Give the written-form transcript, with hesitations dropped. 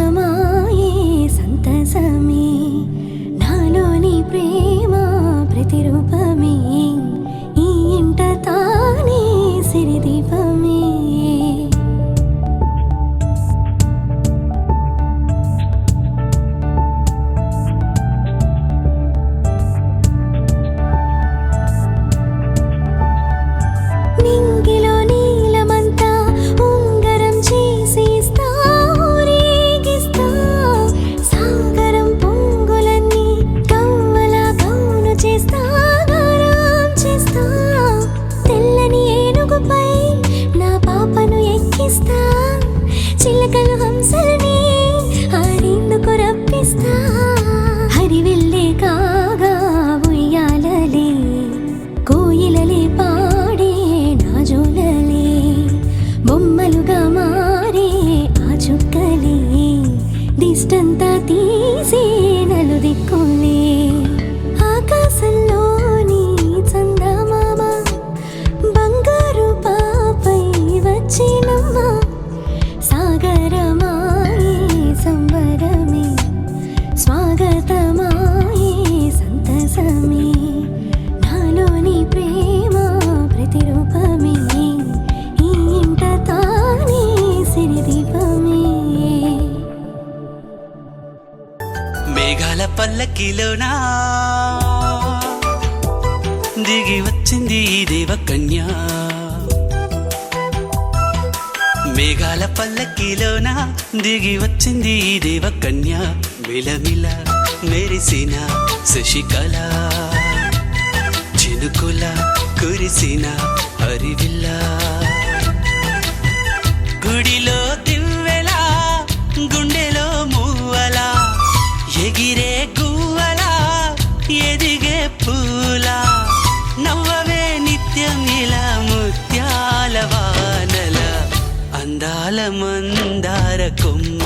స్వాగతమాయే సంతసమే నాలోని ప్రేమ ప్రతిరూపమే ఈ ఇంట తానే సిరిదీపమే నింగిలో నీలమంతా ఉంగరం చేసి ఇస్తా ఊరేగిస్తా సాగరం పొంగులన్నీ కవ్వల గౌను చేస్తా గారం చేస్తా తెల్లని ఏనుగుపై నా పాపను ఎక్కిస్తా చిలకలు హంసలని ఆడేందుకు రప్పిస్తా హరివెల్లే కాగా ఉయ్యాలలే కోయిలలే పాడే నాజోలలే బొమ్మలుగా మారే ఆ చుక్కలే దిష్టంతా తీసే నలుదిక్కులే ఆకాశంలోని చందమామ బంగారు పాపై వచ్చినమ్మ సాగరమాయే సంబరమే స్వాగతమాయే సంతసమే నాలోని ప్రేమ ప్రతిరూపమే ఈ ఇంట తానే సిరిదీపమే మేఘాల పల్లకిలోనా దిగి వచ్చింది ఈ దేవకన్య మేఘాల పల్లకిలోనా దిగి వచ్చింది ఈ దేవకన్య మిలమిల మెరిసిన శశికళ చినుకుల కురిసిన హరివిల్ల గుడిలో దివ్వెలా గుండెలో మూవలా ఎగిరే గువ్వలా ఎదిగే పూలా నవ్వవే నిత్యం ఇలా ముత్యాల వానల అందాల మందార కొమ్మ